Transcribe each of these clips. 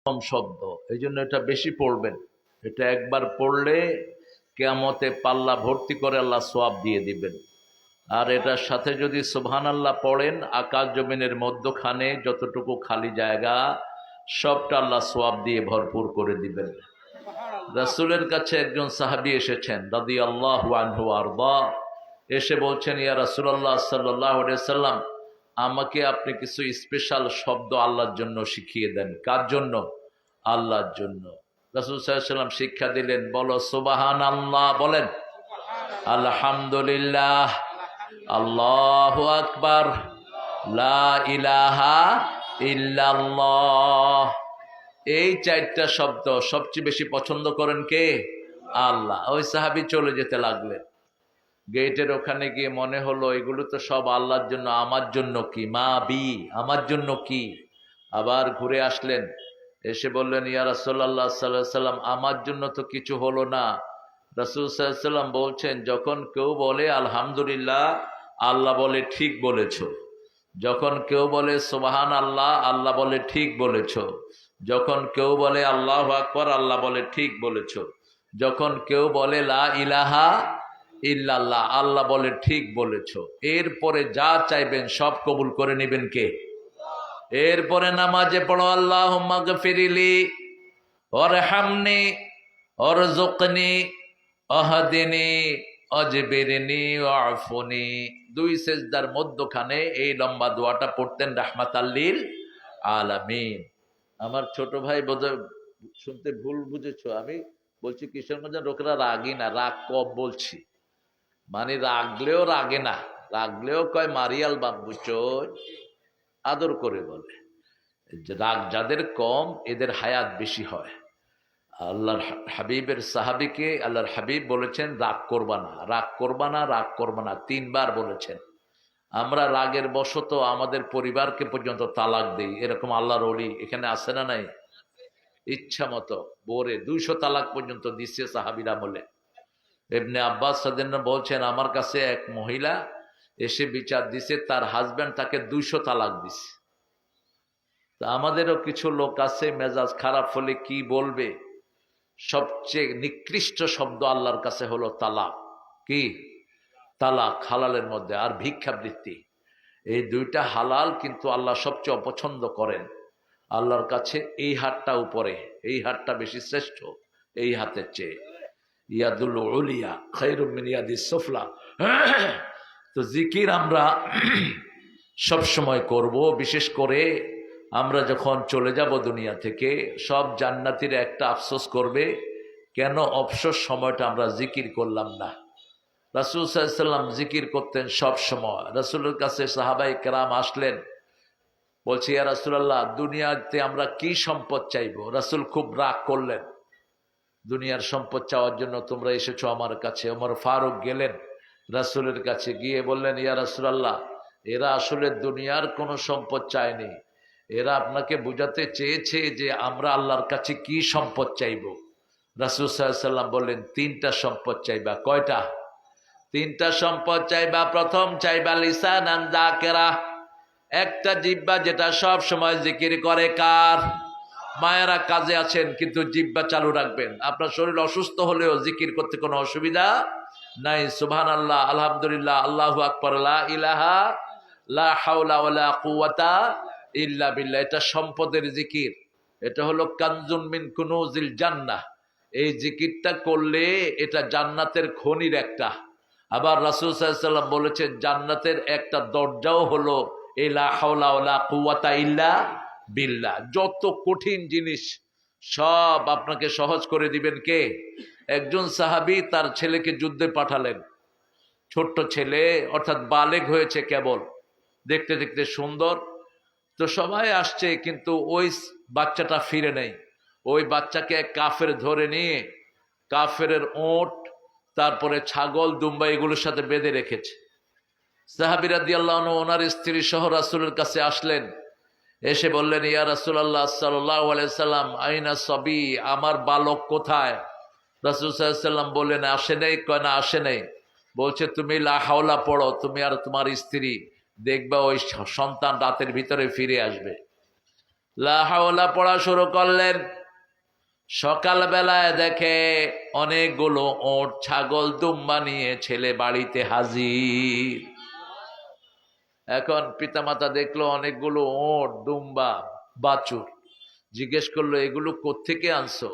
কম শব্দ, এই জন্য এটা বেশি পড়বেন। এটা একবার পড়লে কিয়ামতে পাল্লা ভর্তি করে আল্লাহ সওয়াব দিয়ে দিবেন। আর এটার সাথে যদি সুবহানাল্লাহ পড়েন, আকাশ জমিনের মধ্যখানে যতটুকু খালি জায়গা সবটা আল্লাহ সওয়াব দিয়ে ভরপুর করে দিবেন। রাসূলের কাছে একজন সাহাবী এসেছেন রাদিয়াল্লাহু আনহু আরদা, এসে বলছেন, ইয়া রাসূলুল্লাহ সাল্লাল্লাহু আলাইহি সাল্লাম, আমাকে আপনি কিছু স্পেশাল শব্দ আল্লাহর জন্য শিখিয়ে দেন। কার জন্য? আল্লাহর জন্য। রাসূল সাল্লাল্লাহু আলাইহি সাল্লাম শিক্ষা দিলেন, বলো সুবহানাল্লাহ, বলেন আলহামদুলিল্লাহ, আল্লাহু আকবার, লা ইলাহা ইল্লাল্লাহ। এই চারটা শব্দ সবচেয়ে বেশি পছন্দ করেন কে? আল্লাহ। ওই সাহাবী চলে যেতে লাগলেন। গেটের ওখানে গিয়ে মনে হলো এগুলো তো সব আল্লাহর জন্য, আমার জন্য কি? মা বি, আমার জন্য কি? আবার ঘুরে আসলেন, এসে বললেন, ইয়া রাসূলুল্লাহ সাল্লাল্লাহু আলাইহি সাল্লাম, আমার জন্য তো কিছু হলো না। রাসূল সাল্লাল্লাহু আলাইহি সাল্লাম বলছেন, যখন কেউ বলে আলহামদুলিল্লাহ, আল্লাহ বলে ঠিক বলেছ। যখন কেউ বলে সুবহান আল্লাহ, আল্লাহ বলে ঠিক বলেছ। যখন কেউ বলে আল্লাহু আকবার, আল্লাহ বলে ঠিক বলেছ। যখন কেউ বলে লা ইলাহা ইল্লাল্লাহ, আল্লাহ বলে ঠিক বলেছ। এরপরে যা চাইবেন সব কবুল করে নেবেন কে? এরপরে নামাজে পড়ো, আল্লাহুম্মা গফিরলি ওয়ারহামনি ওয়ারযুকনি ওয়াহদিনি ওয়াজবিরনি ওয়াফুনি। দুই সেজদার মধ্যখানে এই লম্বা দোয়াটা পড়তেন রাহমাতাল লিল আলামিন। আমার ছোট ভাই বোধহয় শুনতে ভুল বুঝেছো, আমি বলছি কিশোরগঞ্জের লোকেরা রাগি না, রাগ কম বলছি। মানে রাগলেও রাগে না, রাগলেও কয় মারিয়াল বাব্বু চোর, আদর করে বলে। রাগ যাদের কম এদের হায়াত বেশি হয়। আল্লাহর হাবিবের সাহাবীকে আল্লাহর হাবিব বলেছেন, রাগ করবা না, রাগ করবা না, রাগ করবা না, 3 বার বলেছেন। আমরা রাগের বশত আমাদের পরিবারকে পর্যন্ত তালাক দেই, এরকম আল্লাহর ওলি এখানে আছে না নাই? ইচ্ছা মতো বোরে 200 তালাক পর্যন্ত দিচ্ছে সাহাবীর আমলে। ইবনে আব্বাস রাদিয়াল্লাহু বলছেন, আমার কাছে এক মহিলা এসে বিচার দিছে, তার হাজবেন্ড তাকে 200 তালাক দিছে। তা আমাদেরও কিছু লোক আছে মেজাজ খারাপ হলে কি বলবে, সবচেয়ে নিকৃষ্ট শব্দ আল্লাহর কাছে হলো তালাক। কি? তালাক হালালের মধ্যে, আর ভিক্ষাবৃত্তি, এই দুইটা হালাল, কিন্তু আল্লাহ সবচেয়ে অপছন্দ করেন। আল্লাহর কাছে এই হাতটা উপরে, এই হাতটা বেশি শ্রেষ্ঠ এই হাতের চেয়ে। ইয়াদুল উলিয়া খায়রুম মিন ইয়াদিস সুফলা। তো জিকির আমরা সব সময় করব। বিশেষ করে আমরা যখন চলে যাব দুনিয়া থেকে, সব জান্নাতীরা একটা আফসোস করবে, কেন অবসর সময়টা আমরা জিকির করলাম না। রাসূল সাল্লাল্লাহু আলাইহি সাল্লাম জিকির করতেন সব সময়। রাসূলের কাছে সাহাবায়ে কেরাম আসলেন, বলছে, ইয়া রাসূলুল্লাহ, দুনিয়াতে আমরা কি সম্পদ চাইবো? রাসূল খুব রাগ করলেন, দুনিয়ার সম্পদ চাওয়ার জন্য তোমরা এসেছো আমার কাছে। ওমর ফারুক গেলেন রাসূলের কাছে, গিয়ে বললেন, ইয়া রাসূলুল্লাহ, এরা আসলে দুনিয়ার কোনো সম্পদ চায়নি, এরা আপনাকে বুঝাতে চেয়েছে যে আমরা আল্লাহর কাছে কি সম্পদ চাইব। রাসূল সাল্লাল্লাহু আলাইহি সাল্লাম বললেন, 3টা সম্পদ চাইবা। কয়টা? 3টা সম্পদ চাইবা। প্রথম চাইবা লিসানান যাকিরা, একটা জিহ্বা যেটা সব সময় জিকির করে। কার? মায়েরা কাজে আছেন কিন্তু জিহ্বা চালু রাখবেন। আপনার শরীর অসুস্থ হলেও জিকির করতে কোনো অসুবিধা নাই। সুবহানাল্লাহ, আলহামদুলিল্লাহ, আল্লাহু আকবার, লা ইলাহা লা হাওলা ওয়ালা কুওয়াতা ইল্লা বিল্লাহ, এটা সম্পদের জিকির। এটা হলো কানজুন মিন কুনুজিল জান্নাহ। এই জিকিরটা করলে এটা জান্নাতের খনির একটা। আবার রাসূল সাল্লাল্লাহু আলাইহি সাল্লাম বলেছেন, জান্নাতের একটা দরজাও হলো এই লা হাওলা ওয়ালা কুওয়াতা ইল্লা বিল্লাহ। যত কঠিন জিনিস সব আপনাকে সহজ করে দিবেন কে? একজন সাহাবী তার ছেলেকে যুদ্ধে পাঠালেন। ছোট্ট ছেলে, অর্থাৎ বালেগ হয়েছে কেবল, দেখতে দেখতে সুন্দর। তো সবাই আসছে, কিন্তু ওই বাচ্চাটা ফিরে নেই। ওই বাচ্চাকে এক কাফের ধরে নিয়ে কাফেরের ওট, তারপরে ছাগল, দুম্বা এগুলোর সাথে বেঁধে রেখেছে। সাহাবী রাদিয়াল্লাহু আনহু ওনার স্ত্রী সহ রাসূলের কাছে আসলেন, এসে বললেন, ইয়া রাসূলুল্লাহ সাল্লাল্লাহু আলাইহি সাল্লাম, আইনা সবি, আমার বালক কোথায়? রাসূল সাল্লাল্লাহু আলাইহি সাল্লাম বললেন, আসে নাই। কয় না, আসে নাই। বলছে, তুমি লা হাওলা পড়ো, তুমি আর তোমার স্ত্রী, দেখবা ওই সন্তান রাতের ভিতরে ফিরে আসবে। লা হাওলা পড়া শুরু করলেন। সকালবেলায় দেখে অনেকগুলো ওট, ছাগল, দুম্বা নিয়ে ছেলে বাড়িতে হাজির। এখন পিতামাতা দেখলো অনেকগুলো ওট, দুম্বা, বাছুর। জিজ্ঞেস করলো, এগুলো কোত্থেকে আনছো?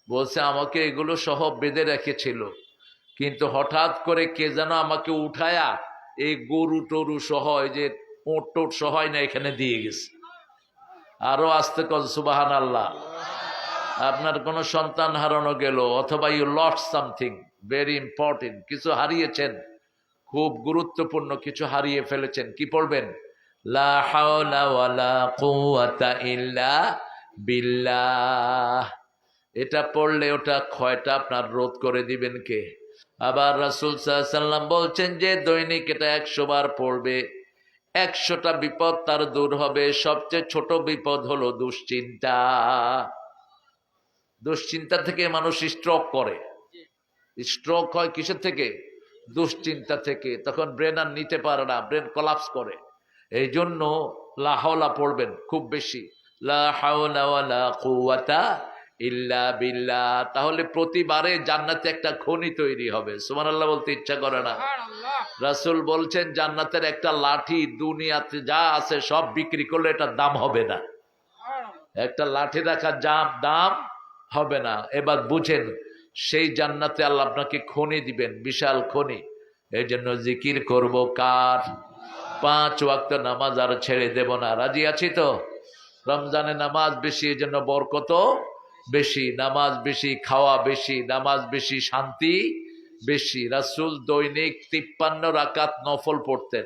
বলছে, আমাকে এগুলো সহ বেঁধে রেখেছিল, কিন্তু হঠাৎ করে কে যেন আমাকে উঠায়া এই গরু টরু সহ, এই যে ওট টোট সহ না এখানে দিয়ে গেছে। আরো আস্তে কর সুবহানাল্লাহ। আপনার কোনো সন্তান হারানো গেল, অথবা you lost something very important, কিছু হারিয়েছেন, খুব গুরুত্বপূর্ণ কিছু হারিয়ে ফেলেছেন, কি পড়বেন? লা হাওলা ওয়ালা কুওয়াতা ইল্লা বিল্লাহ। এটা পড়লে ওটা ক্ষয়টা আপনার রোধ করে দিবেন কে? আবার রাসূল সাল্লাল্লাহু আলাইহি ওয়াসাল্লাম বলছেন যে দৈনিক এটা 100 বার পড়বে, 100টা বিপদ তার দূর হবে। সবচেয়ে ছোট বিপদ হলো দুশ্চিন্তা। দুশ্চিন্তা থেকে মানুষ স্ট্রোক করে। স্ট্রোক হয় কিসের থেকে? দুশ্চিন্তা থেকে। তখন ব্রেন আর নিতে পারে না, ব্রেন কলাপস করে। এই জন্য লা হাওলা পড়বেন খুব বেশি, লা হাওলা ওয়ালা কুওয়াতা ইল্লা বিল্লাহ। তাহলে প্রতিবারে জান্নাতে একটা খনি তৈরি হবে। সুবহানাল্লাহ বলতে ইচ্ছা করে না? রাসূল বলছেন জান্নাতের একটা লাঠি দুনিয়াতে যা আছে সব বিক্রি করলে এটার দাম হবে না। একটা লাঠি রাখার দাম হবে না। এবার বুঝেন, সেই জান্নাতে আল্লাহ আপনাকে খনি দিবেন, বিশাল খনি। এই জন্য জিকির করব কার? 5 ওয়াক্ত নামাজ আর ছেড়ে দেব না। রাজি আছি তো? রমজানে নামাজ বেশি, এই জন্য বরকত বেশি। নামাজ বেশি, খাওয়া বেশি, নামাজ বেশি, শান্তি বেশি। রাসূল দৈনিক 53 রাকাত নফল পড়তেন।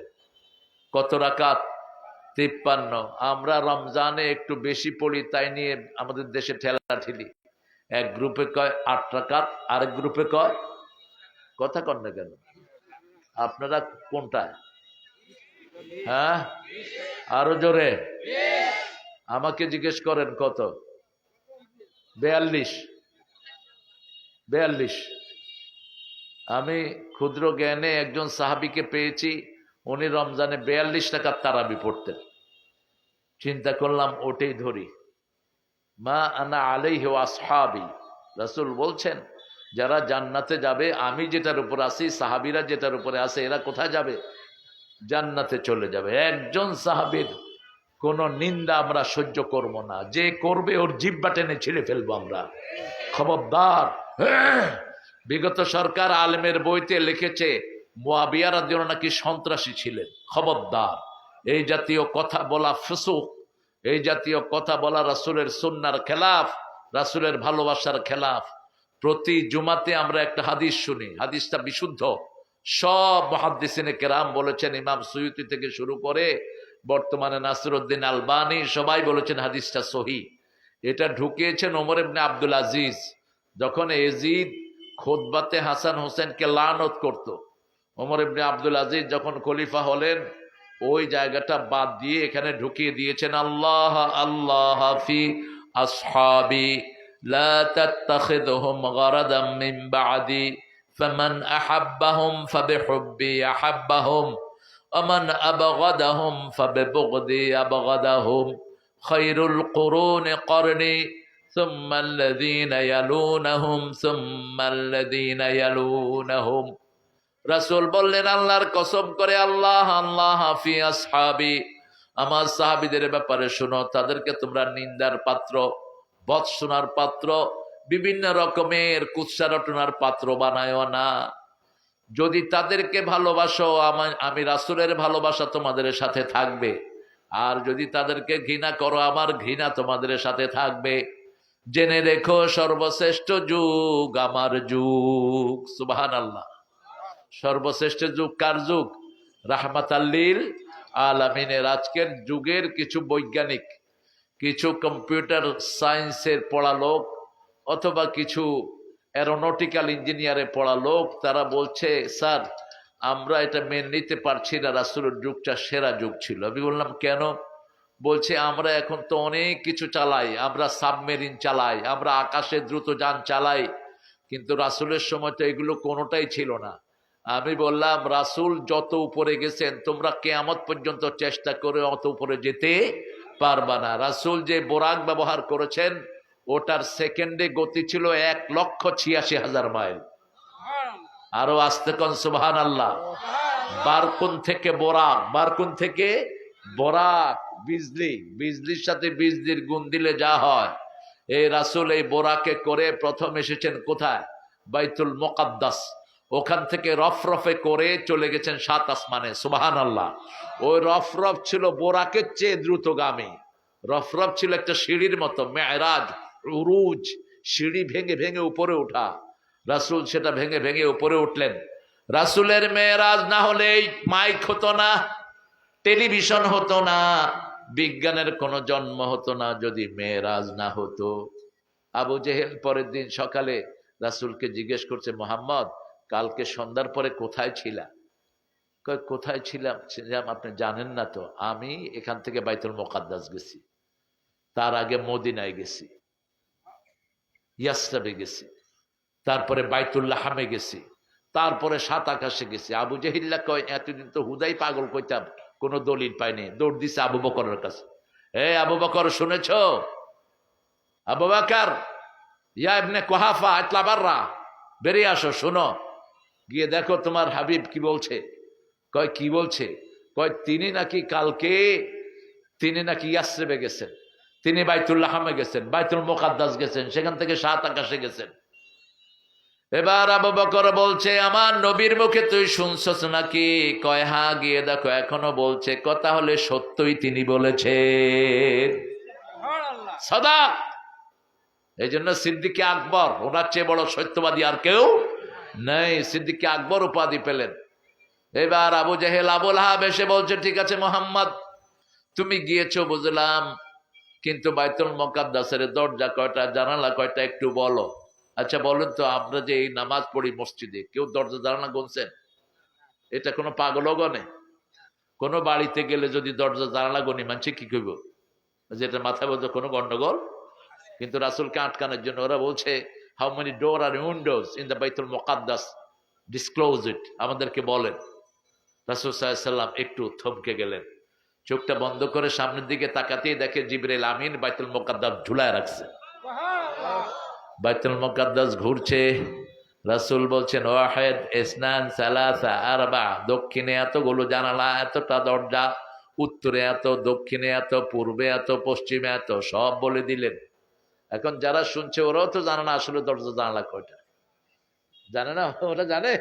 কত রাকাত? 53। আমরা রমজানে একটু বেশি পড়ি, তাই নিয়ে আমাদের দেশে ঠেলাঠেলি। এক গ্রুপে কয় 8 রাকাত, আরেক গ্রুপে কয়, কথা কন না কেন? আপনারা কোনটায়? হ্যাঁ, আরো জোরে। আমাকে জিজ্ঞেস করেন কত? 42। আমি ক্ষুদ্র জ্ঞানে একজন সাহাবীকে পেয়েছি, উনি রমজানে 42 রাকাত তারাবি পড়তেন। চিন্তা করলাম ওটাই ধরি। মা আনা আলাইহি ওয়া আসহাবি। রাসূল বলছেন যারা জান্নাতে যাবে, আমি যেটার উপর আছি, সাহাবীরা যেটার উপরে আছে, এরা কোথায় যাবে? জান্নাতে চলে যাবে। একজন সাহাবীর কোন নিন্দা আমরা সহ্য করব না। যে করবে ওর জিহ্বা টেনে ছিঁড়ে ফেলবো আমরা। খবরদার। বিগত সরকার আলেমের বইতে লিখেছে মুয়াবিয়া রাদিয়াল্লাহু আনহু নাকি সন্ত্রাসী ছিলেন। খবরদার, এই জাতীয় কথা বলা ফুসুক, এই জাতীয় কথা বলা রাসূলের সুন্নাহর খেলাফ, রাসূলের ভালোবাসার খেলাফ। প্রতি জুমাতে আমরা একটা হাদিস শুনি, হাদিসটা বিশুদ্ধ। সব মুহাদ্দিসিনে কেরাম বলেছেন, ইমাম সুয়ুতি থেকে শুরু করে বর্তমানে নাসিরউদ্দিন আলবানী সবাই বলেছেন হাদিসটা সহিহ। এটা ঢুকিয়েছেন ওমর ইবনে আব্দুল আজিজ, যখন এজিদ খুতবাতে হাসান হোসেনকে লানত করত। ওমর ইবনে আব্দুল আজিজ যখন খলিফা হলেন, ওই জায়গাটা বাদ দিয়ে এখানে ঢুকিয়ে দিয়েছেন আল্লাহ আল্লাহ ফি আসহাবি লা তাত্তাখিযহুম গারাদাম মিন বাদি ফামান আহাব্বাহুম ফাবিহুব্বি আহাব্বাহুম ওমান আবগাদাহুম ফাবিবুগদি আবগাদাহুম খায়রুল কুরুনি করনি সুম্মা আল্লাযীনা ইয়ালুনাহুম সুম্মা আল্লাযীনা ইয়ালুনাহুম। রাসূল বললেন, আল্লাহর কসম করে, আল্লাহ আল্লাহ ফি আসহাবি, আমার সাহাবীদের ব্যাপারে শুনো, তাদেরকে তোমরা নিন্দার পাত্র, বৎসনার পাত্র, বিভিন্ন রকমের কুৎসা রটনার পাত্র বানায়ও না। যদি তাদেরকে ভালোবাসো, আমি রাসূলের ভালোবাসা তোমাদের সাথে থাকবে, আর যদি তাদেরকে ঘৃণা করো, আমার ঘৃণা তোমাদের সাথে থাকবে। জেনে রেখো সর্বশ্রেষ্ঠ যুগ আমার যুগ। সুবহানাল্লাহ। সর্বশ্রেষ্ঠ যুগ কার যুগ? রাহমাতাল লিল আলামিনের। আজকের যুগের কিছু বৈজ্ঞানিক, কিছু কম্পিউটার সায়েন্সের পড়া লোক, অথবা কিছু অ্যারোনটিক্যাল ইঞ্জিনিয়ারে পড়া লোক, তারা বলছে স্যার আমরা এটা মেনে নিতে পারছি না, রাসূলের যুগটা সেরা যুগ ছিল। আমি বললাম কেন? বলছে আমরা এখন তো অনেক কিছু চালাই, আমরা সাবমেরিন চালাই, আমরা আকাশে দ্রুত যান চালাই, কিন্তু রাসূলের সময় তো এগুলো কোনোটাই ছিল না। আমি বললাম রাসূল যত উপরে গেছেন, তোমরা কিয়ামত পর্যন্ত চেষ্টা করে অত উপরে যেতে পারবা না। রাসূল যে বোরাক ব্যবহার করেছেন ওটার সেকেন্ডে গতি ছিল 1,86,000 মাইল। আরো আস্তে কোন সুবহানাল্লাহ। বারকুন থেকে বোরাক, বারকুন থেকে বোরাক, বিজলি, বিজলির সাথে বিজলির গুণ দিলে যা হয়। এই রাসূল এই বোরাকে করে প্রথম এসেছেন কোথায়? বাইতুল মুকাদ্দাস। ওখান থেকে রফরফে করে চলে গেছেন 7 আসমানে। সুবহানাল্লাহ। ওই রফরফ ছিল বোরাকের চেয়ে দ্রুতগামী। রফরফ ছিল একটা সিঁড়ির মতো, মেরাজ, উরুজ, সিঁড়ি ভেঙে ভেঙে উপরে ওঠা। রাসূল সেটা ভেঙে ভেঙে উপরে উঠলেন। রাসূলের মেরাজ না হলে মাইক হতো না, টেলিভিশন হতো না, বিজ্ঞানের কোনো জন্ম হতো না যদি মেরাজ না হতো। আবু জেহেল পরের দিন সকালে রাসূলকে জিজ্ঞেস করছে, মোহাম্মদ কালকে সন্ধ্যার পরে কোথায় ছিলা? কয় কোথায় ছিলাম? আপনি জানেন না তো, আমি এখান থেকে বাইতুল মুকাদ্দাস গেছি, তার আগে মদিনায় গেছি, ইয়াসরাবে গেছি, তারপরে বাইতুল্লাহ হামে গেছি, তারপরে 7 আকাশে গেছি। আবু জেহিল্লা কয় এতদিন তো হুদাই পাগল কইতাম, কোনো দলিল পাইনি, দৌড় দিছে আবু বকরের কাছে। আবু বকর শুনেছ? আবু বকর, ইয়া ইবনে কুহাফা, ইতলা বাররা, বেরিয়ে আসো, শোনো, গিয়ে দেখো তোমার হাবিব কি বলছে। কয় কি বলছে? কয় তিনি নাকি কালকে, তিনি নাকি ইয়াসরিবে গেছেন, তিনি বাইতুল্লাহ হামে গেছেন, বাইতুল মুকাদ্দাস গেছেন, সেখান থেকে 7 আকাশে গেছেন। এবার আবু বকর বলছে, আমার নবীর মুখে তুই শুনছস নাকি? কয় হ্যাঁ, গিয়ে দেখো এখনো বলছে। কথা হলে সত্যই তিনি বলেছে। সাদাক। এই জন্য সিদ্দিকে আকবর, ওনার চেয়ে বড় সত্যবাদী আর কেউ নেই। সিদ্দিকে আকবর উপাধি পেলেন। এবার আবু জেহেল, আবুল আহাব এসে বলছে, ঠিক আছে মোহাম্মদ, তুমি গিয়েছো বুঝলাম, কিন্তু বাইতুল মুকাদ্দাসের দরজা কয়টা, জানালা কয়টা একটু বলো। আচ্ছা বলেন তো, আমরা যে এই নামাজ পড়ি মসজিদে, কেউ দরজা জানালা গুনছেন? এটা কোনো পাগলও গনে? কোনো বাড়িতে গেলে যদি দরজা জানালা গনি, মানছে কি কইব? যেটা মাথায় বলতো কোনো গন্ডগোল। কিন্তু রাসূলকে আটকানোর জন্য ওরা বলছে, হাউ মেনি ডোর আর উইন্ডোজ ইন দ্য বাইতুল মুকাদ্দাস, ডিসক্লোজ ইট, আমাদেরকে বলেন। রাসূল সাল্লাল্লাহু আলাইহি ওয়াসাল্লাম একটু থমকে গেলেন, চোখটা বন্ধ করে সামনের দিকে তাকাতেই দেখে জিবরাইল আমিন বাইতুল মুকাদ্দাস ঝুলায় রাখছে। বাইতুল মুকাদ্দাস ঘুরছে। রাসূল বলছেন, ওয়াহিদ, ইসনান, সালাসা, আরবা, দক্ষিণে এতগুলো জানালা, এতটা দরজা, উত্তরে এত, দক্ষিণে এত, পূর্বে এত, পশ্চিমে এত, সব বলে দিলেন। এখন যারা শুনছে ওরাও তো জানে না আসলে দরজা জানালা কয়টা, জানে না। ওরা জানে?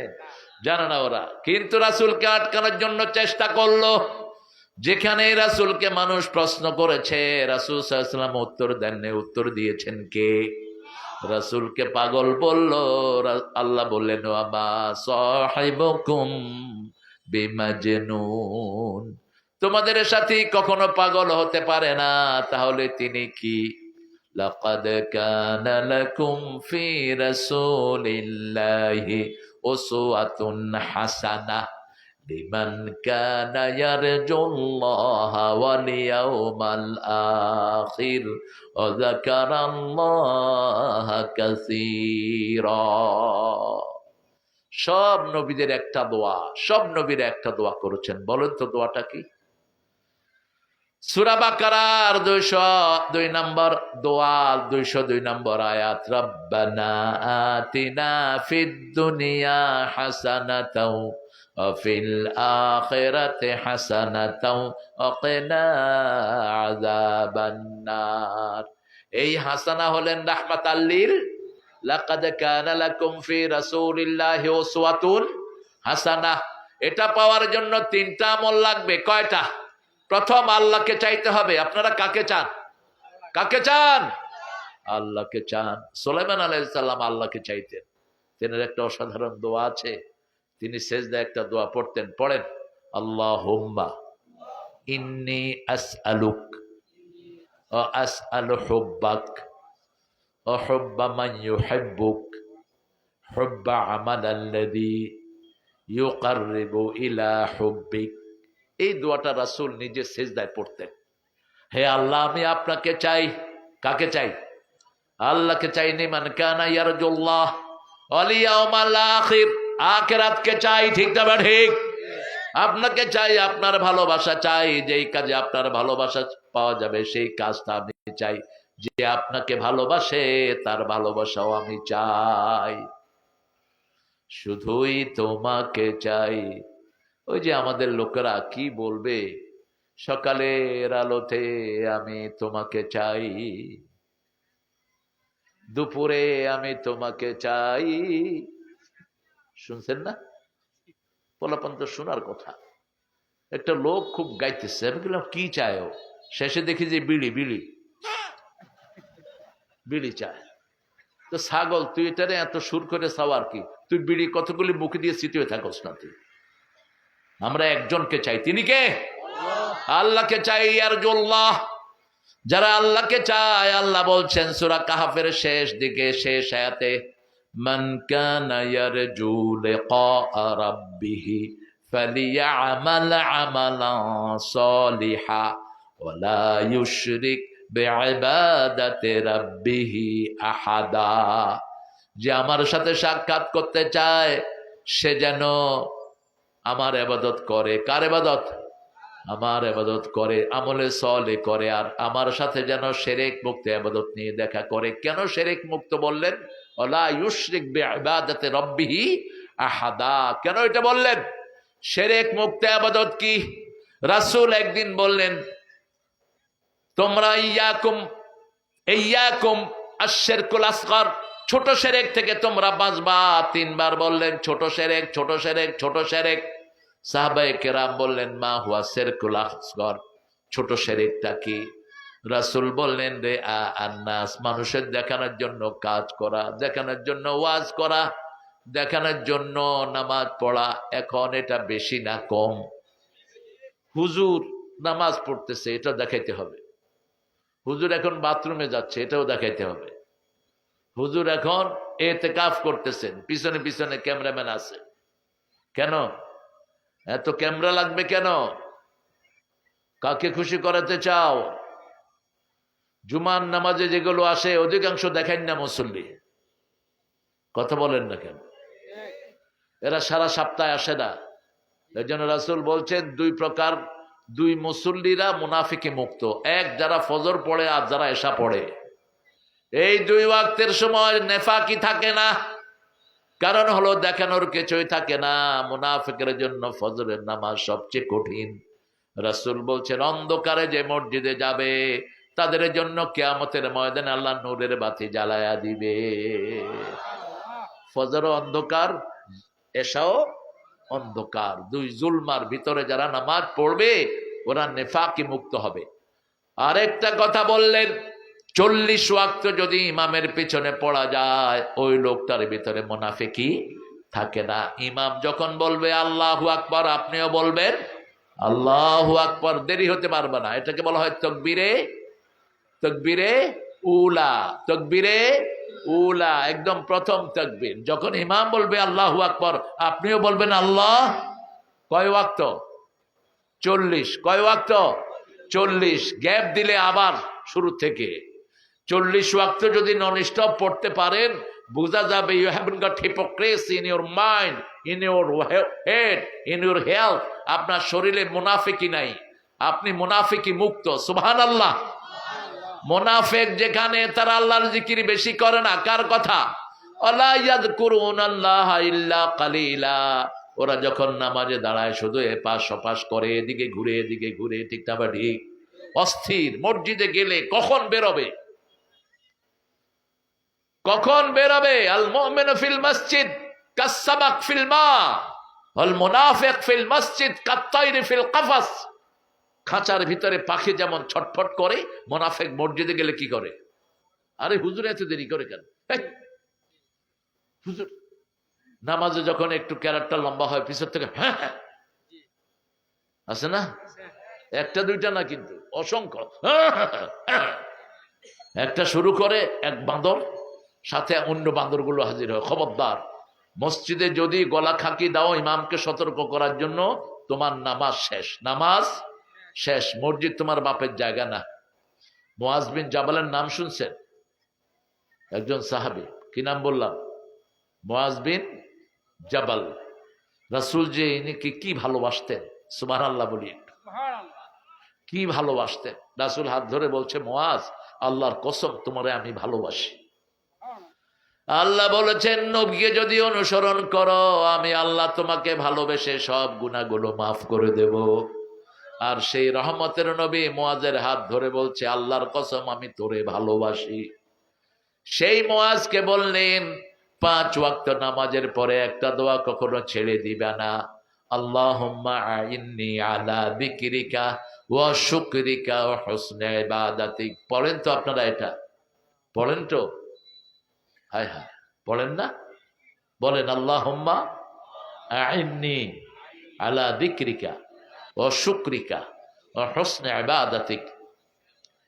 জানে না ওরা। কিন্তু রাসূলকে আটকানোর জন্য চেষ্টা করলো। যেখানে রাসূলকে মানুষ প্রশ্ন করেছে, রাসূল সাল্লাল্লাহু আলাইহি ওয়াসাল্লাম উত্তর দেননি। উত্তর দিয়েছেন কে? রাসূলকে পাগল বলল। আল্লাহ বললেন, ওয়ামা সাহিবুকুম বিমাজনুন, তোমাদের সাথে কখনো পাগল হতে পারে না, তাহলে তিনি কি? লাকাদ কানা লাকুম ফি রাসূলিল্লাহি উসওয়াতুন হাসানাহ লিমান কানা ইয়ারজুল্লাহা ওয়াল ইয়াউমাল আখির ওয়া যাকারাল্লাহা কাসীরা। সব নবীদের একটা দোয়া, সব নবীরা একটা দোয়া করেছেন। বলেন তো দোয়াটা কি? সূরা বাকারার 202 নম্বর দোয়া, 202 নম্বর আয়াত, রব্বানা আতিনা ফিদ দুনিয়া হাসানাতাও ওয়া ফিল আখিরাতি হাসানাতাও ওয়া কিনা আযাবান নার। এই হাসানা হলেন রাহমাতাল লিল, লাকাদ কানা লাকুম ফি রাসূলিল্লাহি উসওয়াতুন হাসানাহ। এটা পাওয়ার জন্য 3টা আমল লাগবে। কয়টা? প্রথম, আল্লাহকে চাইতে হবে। আপনারা কাকে চান? কাকে চান? আল্লাহকে চান। সুলাইমান আলাইহিস সালাম আল্লাহকে চাইতেন। তেনার একটা অসাধারণ দোয়া আছে। তিনি সেজদায় একটা দোয়া পড়তেন। পড়েন, আল্লাহুম্মা ইন্নী আসআলুক ওয়া আসআলু হুব্বাক ওয়া হুব্বা মান ইউহিব্বুক হুব্বা আমালাল্লাযী ইউকাররিবু ইলা হুব্বিক। এই দোয়াটা রাসূল নিজে সেজদায় পড়তেন। হে আল্লাহ, আমি আপনাকে চাই। কাকে চাই? আল্লাহকে চাই। মান কানা ইয়ারজুল্লাহ ওয়াল ইয়াউমাল আখির, আখিরাতকে চাই। ঠিক না ঠিক? আপনাকে চাই, আপনার ভালোবাসা চাই, যেই কাজে আপনার ভালোবাসা পাওয়া যাবে সেই কাজটা আমি চাই। যে আপনাকে ভালোবাসে তার ভালোবাসাও আমি চাই। শুধুই তোমাকে চাই। ওই যে আমাদের লোকেরা কি বলবে, সকালের আলোতে আমি তোমাকে চাই, দুপুরে আমি তোমাকে চাই। শুনছেন না? পোলাপান তো শোনার কথা। একটা লোক খুব গাইতেছে, আমি বললাম কি চায় ও? শেষে দেখি যে বিড়ি বিড়ি বিড়ি চায়। তো ছাগল, তুই এটারে এত সুর করে চাও আর কি? তুই বিড়ি কতগুলি মুখে দিয়ে চিতিয়ে থাকস না তুই। আমরা একজনকে চাই, তিনি কে? আল্লাহকে চাই। আর জোল্লাহ, যারা আল্লাহকে চায়, আল্লাহ বলছেন সূরা কাহফের শেষ দিকে, শেষ আয়াতে, মান কানা ইয়ারজু লিকা রাব্বিহি ফালিয়ামাল আমালান সালিহা ওয়ালা ইউশরিক বিইবাদাতি রাব্বিহি আহাদা। যে আমার সাথে সাক্ষাৎ করতে চায় সে যেন আমার ইবাদত করে। কার ইবাদত? আমার ইবাদত করে, আমলে সলে করে, আর আমার সাথে যেন শিরক মুক্ত ইবাদত নিয়ে দেখা করে। কেন শিরক মুক্ত বললেন? ওয়ালা ইউশরিক বিইবাদাতি রাব্বিহি আহাদা। কেন এটা বললেন? শিরক মুক্ত ইবাদত কি? রাসূল একদিন বললেন, তোমরা ইয়াকুম আশ-শিরকুল আসগর, ছোট শিরক থেকে তোমরা বাঁচবা। তিনবার বললেন ছোট শিরক, ছোট শিরক, ছোট শিরক। সাহাবায়ে কেরাম বললেন, মা হুয়া শিরকুল আসগর, ছোট শিরকটা কি? রাসূল বললেন, রে আন্নাস, মানুষের দেখানোর জন্য কাজ করা, দেখানোর জন্য ওয়াজ করা, দেখানোর জন্য নামাজ পড়া। এখন এটা বেশি না কম? হুজুর নামাজ পড়তেছে, এটা দেখাইতে হবে। হুজুর এখন বাথরুমে যাচ্ছে, এটাও দেখাইতে হবে। হুজুর এখন ইতিকাফ করতেছেন, পিছনে পিছনে ক্যামেরাম্যান আছে। কেন এত ক্যামেরা লাগবে? কেন? কাকে খুশি করাতে চাও? জুমার নামাজে যেগুলো আসে অধিকাংশ দেখাই না মুসল্লি। কথা বলেন না কেন? এরা সারা সপ্তাহে আসে না। এই জন্য রাসূল বলছেন দুই প্রকার, দুই মুসল্লিরা মুনাফিকে মুক্ত। এক, যারা ফজর পড়ে আর যারা এশা পড়ে। এই দুই ওয়াক্তের সময় নেফাকি থাকে না, কারণ হলো দেখানোর কিছুই থাকে না। মুনাফিকের জন্য ফজরের নামাজ সবচেয়ে কঠিন। রাসূল বলছেন অন্ধকারে যে মসজিদে যাবে তাদের জন্য কিয়ামতের ময়দানে আল্লাহ নূরের বাতি জ্বালায়া দিবে। ফজরও অন্ধকার, এশাও অন্ধকার। দুই জুলমার ভিতরে যারা নামাজ পড়বে ওরা নেফাকি মুক্ত হবে। আরেকটা কথা বললেন, 40 ওয়াক্ত যদি ইমামের পিছনে পড়া যায় ওই লোকটার ভিতরে মুনাফিকি থাকে না। ইমাম যখন বলবে আল্লাহু আকবার, আপনিও বলবেন আল্লাহু আকবার, দেরি হতে পারবে না। এটাকে বলা হয় তাকবীরে উলা। তাকবীরে উলা, একদম প্রথম তাকবীর। যখন ইমাম বলবে আল্লাহু আকবার, আপনিও বলবেন আল্লাহ। কয় ওয়াক্ত? 40। কয় ওয়াক্ত? 40। গ্যাপ দিলে আবার শুরু থেকে 40 ওয়াক্ত যদি নন স্টপ পড়তে পারেন, বোঝা যাবে you haven't got hypocrisy in your mind, in your head, in your health. আপনার শরীরে মুনাফিকি নাই, আপনি মুনাফিকি মুক্ত। সুবহানাল্লাহ। মুনাফিক যেখানে তারা আল্লাহর জিকির বেশি করে না। কার কথা? আলা ইয়াযকুরুনাল্লাহা ইল্লা কালিলা। ওরা যখন নামাজে দাঁড়ায় শুধু এপাশ ওপাশ করে, এদিকে ঘুরে এদিকে ঘুরে, ঠিক না ঠিক? অস্থির। মসজিদে গেলে কখন বেরোবে, কখন বেরোবে? আল মুমিনু ফিল মসজিদ কাসসামাক ফিল মা ওয়াল মুনাফিক ফিল মসজিদ কাত্তাইরি ফিল কাফাস। খাঁচার ভিতরে পাখি যেমন ছটফট করে, মুনাফিক মসজিদে গেলে কি করে? আরে হুজুর এত দেরি করে কেন? হুজুর নামাজে যখন একটু ক্যারেক্টার লম্বা হয় পিছর থেকে হ্যাঁ হ্যাঁ আছে না? একটা দুইটা না, কিন্তু অসংখ্য। একটা শুরু করে এক বাঁদর, সাথে অন্য বাঁদরগুলো হাজির হয়। খবরদার, মসজিদে যদি গলা খাকি দাও ইমামকে সতর্ক করার জন্য, তোমার নামাজ শেষ, নামাজ শেষ। মসজিদ তোমার বাপের জায়গা না। মুআজ বিন জাবালের নাম শুনছেন? একজন সাহাবী। কি নাম বললাম? মুআজ বিন জাবাল। রাসূল যে ইনিকে কি ভালোবাসতেন, সুবহানাল্লাহ বলি, কি ভালোবাসতেন। রাসূল হাত ধরে বলছে, মুয়াজ, আল্লাহর কসম তোমারে আমি ভালোবাসি। আল্লাহ বলেছেন, নবীকে যদি অনুসরণ করো আমি আল্লাহ তোমাকে ভালোবেসে সব গুনাহগুলো মাফ করে দেব। আর সেই রহমতের নবী মুয়াজের হাত ধরে বলছে, আল্লাহর কসম আমি তোরে ভালোবাসি। সেই মুয়াজকে বললেন, 5 ওয়াক্ত নামাজের পরে একটা দোয়া কখনো ছেড়ে দিবে না। আল্লাহুম্মা আইন্নি আলা যিকরিকা ওয়া শুকরিকা ওয়া হুসনি ইবাদাতিক। পড়েন তো আপনারা, এটা পড়েন তো? হায় হায়, পড়েন না? বলেন, আল্লাহুম্মা আইন্নি আলা যিকরিকা ওয়া শুকরিকা ওয়া হুসনি ইবাদাতিক।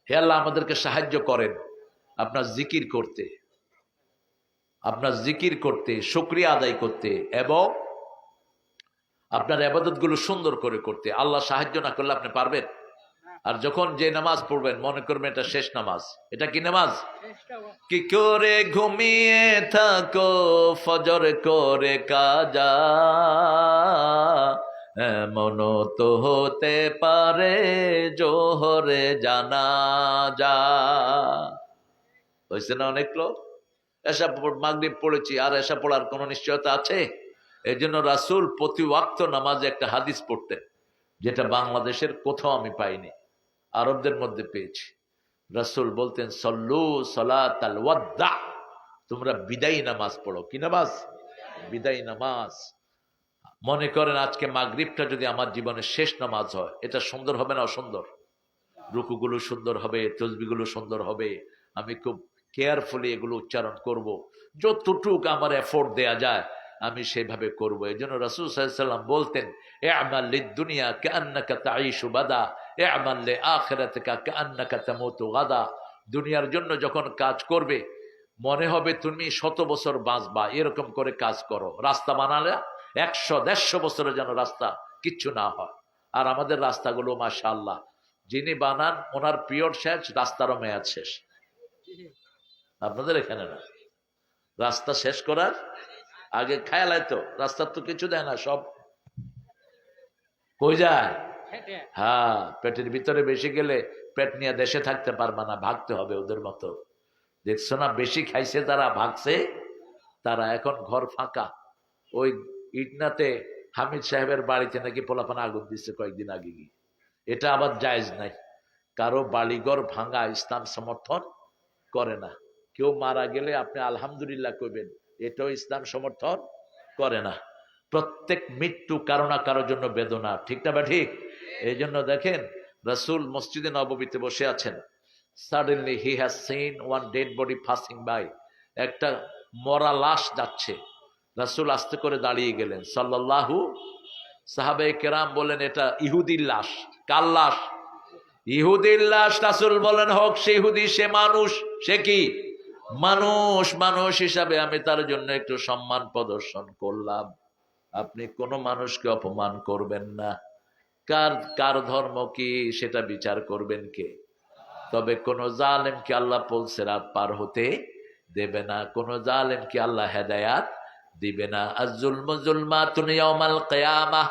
হে আল্লাহ, আমাদেরকে সাহায্য করেন আপনার জিকির করতে, আপনার জিকির করতে, শুকরিয়া আদায় করতে এবং আপনার ইবাদতগুলো সুন্দর করে করতে। আল্লাহ সাহায্য না করলে আপনি পারবেন? আর যখন যে নামাজ পড়বেন মনে করবেন এটা শেষ নামাজ। এটা কি নামাজ? কি করে ঘুমিয়ে থাকো ফজর করে কাজা, এমন তো হতে পারে জোহরে জানাজা। হয়েছে না অনেক লোক? এসা মাগরিব পড়েছি, আর এসা পড়ার কোনো নিশ্চয়তা আছে? এই জন্য রাসূল প্রতি ওয়াক্ত নামাজে একটা হাদিস পড়তেন, যেটা বাংলাদেশের কোথাও আমি পাইনি, আরবদের মধ্যে পেয়েছি। রাসূল বলতেন, সল্লু সালাতাল ওয়াদা, তোমরা বিদায়ী নামাজ পড়ো। কি নামাজ? বিদায়ী নামাজ। মনে করেন আজকে মাগরিবটা যদি আমার জীবনের শেষ নামাজ হয়, এটা সুন্দর হবে না অসুন্দর? রুকুগুলো সুন্দর হবে, তসবিহগুলো সুন্দর হবে, আমি খুব কেয়ারফুলি এগুলো উচ্চারণ করব, যতটুক আমার এফোর্ট দেয়া যায় আমি সেভাবে করব। এই জন্য রাসূল সাল্লাল্লাহু আলাইহি ওয়াসাল্লাম বলতেন, ইআমাল লিদ-দুনিয়া কাআন্নাকা তাঈশু বাদা, ইআমাল লিআখিরাতিকা কাআন্নাকা তামুতু গাদা। দুনিয়ার জন্য যখন কাজ করবে মনে হবে তুমি 100 বছর বাঁচবা, এরকম করে কাজ করো। রাস্তা বানালে 100-150 বছরের যেন রাস্তা কিচ্ছু না হয়। আর আমাদের রাস্তাগুলো মাশাআল্লাহ, যিনি বানান ওনার পিরিয়ড শেষ, রাস্তারও মেয়াদ শেষ। আপনাদের এখানে না, রাস্তা শেষ করার আগে খেয়াল তো রাস্তার তো কিছু দেয় না, সব কই যায়? হ্যাঁ, পেটের ভিতরে বেশি গেলে পেট নিয়ে দেশে থাকতে পারবা না, ভাগতে হবে ওদের মতো। দেখছো না, বেশি খাইছে তারা, ভাগছে তারা, এখন ঘর ফাঁকা। ওই ইটনাতে হামিদ সাহেবের বাড়িতে নাকি পোলাপানা আগুন দিচ্ছে কয়েকদিন আগে গিয়ে। এটা আবার জায়েজ নাই, কারো বাড়িঘর ভাঙা ইসলাম সমর্থন করে না। কেউ মারা গেলে আপনি আলহামদুলিল্লাহ কইবেন, এটাও ইসলাম সমর্থন করে না। প্রত্যেক মৃত্যু কারো না কারোর জন্য বেদনা, ঠিক না বা ঠিক? এই জন্য দেখেন রাসূল মসজিদে নববীতে বসে আছেন, suddenly he has seen one dead body passing by. একটা মরা লাশ যাচ্ছে, রাসূল আস্তে করে দাঁড়িয়ে গেলেন সাল্লাল্লাহু। সাহাবায়ে কেরাম বলেন, এটা ইহুদির লাশ। কার লাশ? ইহুদির লাশ। রাসূল বলেন, হোক সে ইহুদি, সে মানুষ। সে কি? মানুষ। মানুষ হিসাবে আমি তার জন্য একটু সম্মান প্রদর্শন করলাম। আপনি কোনো মানুষকে অপমান করবেন না। কার কার ধর্ম কি সেটা বিচার করবেন কে? তবে কোন জালেমকে আল্লাহ পুলসিরাত পার হতে দেবে না, কোন জালেমকে আল্লাহ হেদায়াত দিবে না। আয-যুলমু যুলমাতুন ইয়াউমাল কিয়ামাহ,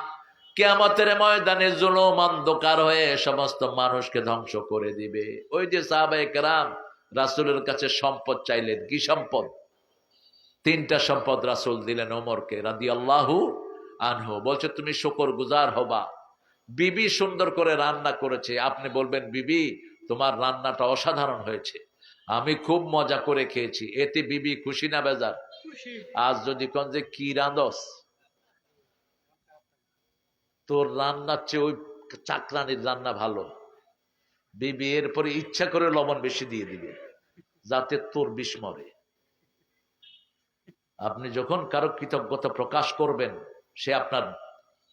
কিয়ামতের ময়দানে জুলুম অন্ধকার হয়ে সমস্ত মানুষকে ধ্বংস করে দিবে। ওই যে সাহাবায়ে কেরাম রাসূলের কাছে সম্পদ চাইলেন, কি সম্পদ? 3টা সম্পদ রাসূল দিলেন ওমরকে রাদিয়াল্লাহু আনহু। বলছে তুমি শুকরগুজার হবা। বিবি সুন্দর করে রান্না করেছে, আপনি বলবেন বিবি তোমার রান্নাটা অসাধারণ হয়েছে, আমি খুব মজা করে খেয়েছি। এতে বিবি খুশি না বেজার? আজ যদি কোন যে কি রাঁধস, তোর রান্নার চেয়ে ওই চাকরানির রান্না ভালো, বিবি এরপরে ইচ্ছা করে লবণ বেশি দিয়ে দিবে যাতে তোর বিষ মরে। আপনি যখন কারো কৃতজ্ঞতা প্রকাশ করবেন সে আপনার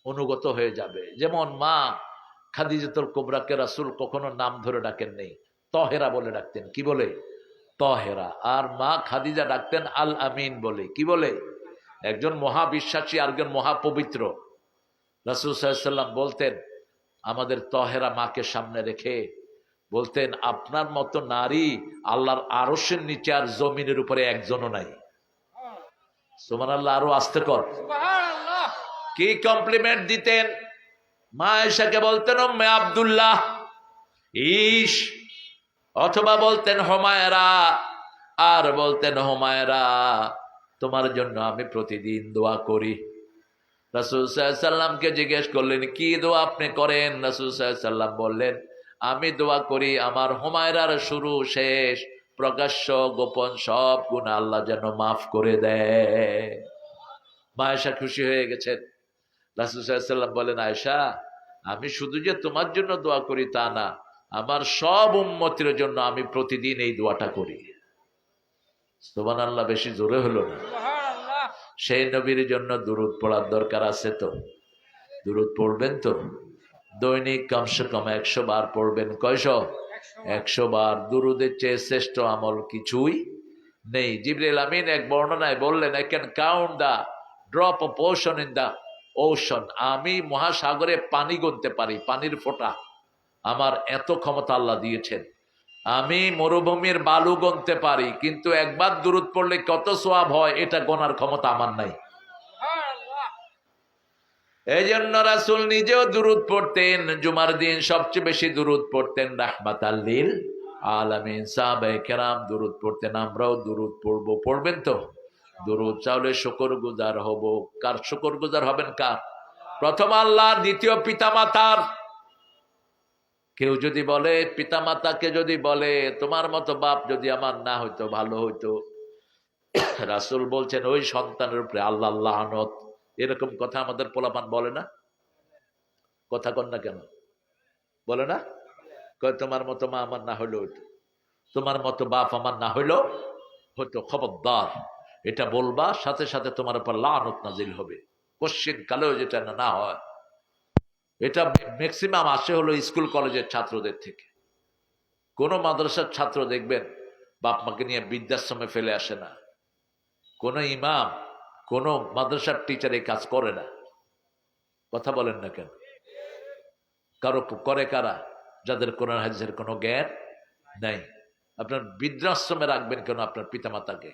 অনুগত হয়ে যাবে। যেমন মা খাদিজাতুল কুবরাকে রাসূল কখনো নাম ধরে ডাকেন নেই, তহেরা বলে ডাকতেন। কি বলে? তহেরা। আর মা খাদিজা ডাকতেন আল আমিন বলে। কি বলে? একজন মহাবিশ্বাসী আর একজন মহাপবিত্র। রাসূল সাল্লাল্লাহু আলাইহি ওয়াসাল্লাম বলতেন, আমাদের তহেরা মাকে সামনে রেখে বলতেন, আপনার মতো নারী আল্লাহর আরশের নিচে আর জমিনের উপরে একজনও নাই। সুবহানাল্লাহ। আরো আস্তে কর। কি কমপ্লিমেন্ট দিতেন? মা আয়েশাকে বলতেন উম্মে আব্দুল্লাহ, ইস, অথবা বলতেন হুমায়রা, আর বলতেন হুমায়রা তোমার জন্য আমি প্রতিদিন দোয়া করি। রাসূল সাল্লাল্লাহু আলাইহি সাল্লামকে জিজ্ঞেস করলেন কি দোয়া আপনি করেন? রাসূল সাল্লাল্লাহু আলাইহি সাল্লাম বললেন আমি দোয়া করি আমার হুমায়রার শুরু শেষ প্রকাশ্য গোপন সব গুনাহ আল্লাহ যেন মাফ করে দেয়। মা আয়েশা খুশি হয়ে গেছেন। রাসূল সাল্লাল্লাহু আলাইহি সাল্লাম বলেন আয়েশা, আমি শুধু যে তোমার জন্য দোয়া করি তা না, আমার সব উম্মতের জন্য আমি প্রতিদিন এই দোয়াটা করি। সুবহানাল্লাহ, বেশি জোরে হলো না? সেই নবীর জন্য দুরূদ পড়ার দরকার আছে তো? দুরূদ পড়বেন তো? দৈনিক কমসে কম 100 বার পড়বেন। কয়শো? 100 বার। দুরূদের চেয়ে শ্রেষ্ঠ আমল কিছুই নেই। জিবরিল আমিন এক বর্ণনায় বললেন, I can count the drop of ocean in the ocean. আমি মহাসাগরে পানি গুনতে পারি, পানির ফোঁটা। আমার এত ক্ষমতা আল্লাহ দিয়েছেন। আমি মরুভূমির বালু গুনতে পারি, কিন্তু একবার দুরূদ পড়লে কত সওয়াব হয় এটা গোনার ক্ষমতা আমার নাই। এই জন্য রাসূল নিজেও দুরূদ পড়তেন। জুমার দিন সবচেয়ে বেশি দুরূদ পড়তেন রাহমাতাল লিল আলামিন। সাহাবায়ে কেরাম দুরূদ পড়তেন, আমরাও দুরূদ পড়বো। পড়বেন তো? দুরূদ চাইলে শুকরগুজার হব। কার শুকরগুজার হবেন? কার? প্রথম আল্লাহর, দ্বিতীয় পিতামাতার। কেউ যদি বলে, পিতামাতাকে যদি বলে তোমার মতো বাপ যদি আমার না হইতো ভালো হইতো, রাসূল বলছেন ওই সন্তানের উপরে আল্লাহ লানত। এরকম কথা আমাদের পোলাপান বলে না? কথা কন না কেন? বলে না? কয় তোমার মতো মা আমার না হইলেও হইতো, তোমার মতো বাপ আমার না হইলেও হইতো। খবরদার, এটা বলবা, সাথে সাথে তোমার উপর লানত নাজিল হবে। কোশ্চিন কালেও যেটা না হয়। এটা ম্যাক্সিমাম আসে হলো স্কুল কলেজের ছাত্রদের থেকে। কোন মাদ্রাসার ছাত্র দেখবেন বাপ মাকে নিয়ে বৃদ্ধাশ্রমে ফেলে আসে না। কোন ইমাম, কোন মাদ্রাসার টিচার এই কাজ করে না। কথা বলেন না কেন? কারো করে কারা? যাদের কোরআন হাদিসের কোনো জ্ঞান নাই। আপনার বৃদ্ধাশ্রমে রাখবেন কেন আপনার পিতামাতাকে?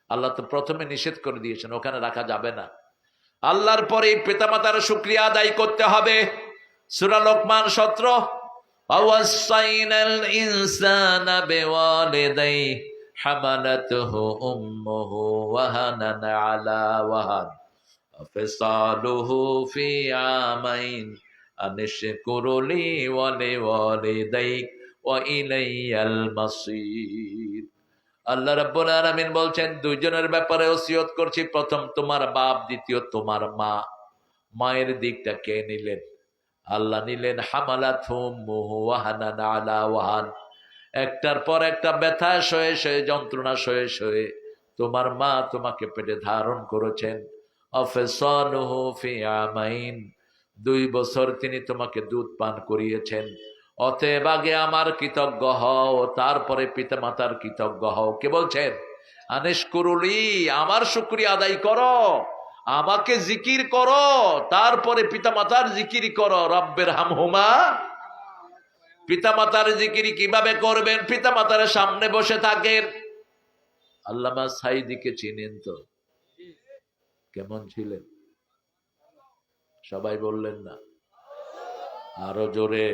আল্লাহ তো প্রথমে নিষেধ করে দিয়েছেন, ওখানে রাখা যাবে না। আল্লাহর পরে পিতামাতার শুকরিয়া আদায় করতে হবে। সূরা লোকমান 17, ওয়াসাইনাল ইনসানা বিওয়ালিদাইহি হামালাতুহু উম্মুহু ওয়াহানান আলা ওয়াহান ফিসালুহু ফি আমাইন আনিশকুরলি ওয়া লিওয়ালিদাইক ওয়া ইলাইয়াল মাসির। আল্লাহ রাব্বুল আলামিন বলছেন দুইজনের ব্যাপারে ওসিয়ত করছি। প্রথম তোমার বাপ, দ্বিতীয় তোমার মা। মায়ের দিকটা কে নিলেন? আল্লাহ নিলেন। হামালাতুহুম ওয়াহানান আলা ওয়াহান, একটার পর একটা ব্যথা সয়ে সয়ে, যন্ত্রণা সয়ে সয়ে তোমার মা তোমাকে পেটে ধারণ করেছেন। আফসানুহু ফি আমাইন, 2 বছর তিনি তোমাকে দুধ পান করিয়েছেন। অতএব আগে আমার কৃতজ্ঞ হও, তারপরে পিতামাতার কৃতজ্ঞ হও। কে বলছেন? আনিশকুরুলি, আমার শুকরিয়া আদায় করো, আমাকে জিকির করো, তারপরে পিতামাতার জিকির করো। রব্বের হামহুমা, পিতামাতার জিকির কিভাবে করবেন? পিতামাতার সামনে বসে থাকেন। আল্লামা সাইদিকে চিনেন তো? কেমন ছিলেন? সবাই বললেন না? আরো জোরে।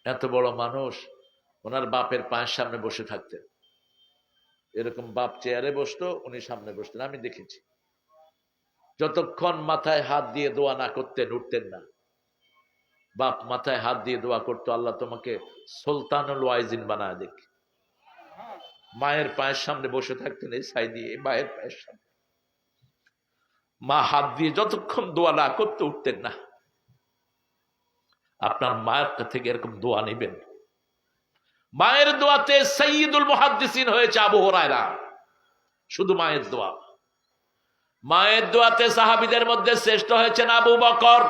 এত বড় মানুষ, ওনার বাপের পায়ের সামনে বসে থাকতেন। এরকম বাপ চেয়ারে বসতো, উনি সামনে বসতেন, আমি দেখেছি। যতক্ষণ মাথায় হাত দিয়ে দোয়া না করতেন উঠতেন না। বাপ মাথায় হাত দিয়ে দোয়া করতো, আল্লাহ তোমাকে সুলতানুল ওয়াইজিন বানায় দেখ। মায়ের পায়ের সামনে বসে থাকতেন, এই সাই দিয়ে মায়ের পায়ের সামনে। মা হাত দিয়ে যতক্ষণ দোয়া না করতে উঠতেন না। আপনার মায়ের থেকে এরকম দোয়া নেবেন। মায়ের দোয়াতে সাইয়্যিদুল মুহাদ্দিসিন হয়েছে আবু হুরায়রা। শুধু মায়ের দোয়া। মায়ের দোয়াতে সাহাবীদের মধ্যে শ্রেষ্ঠ হয়েছেন আবু বকর।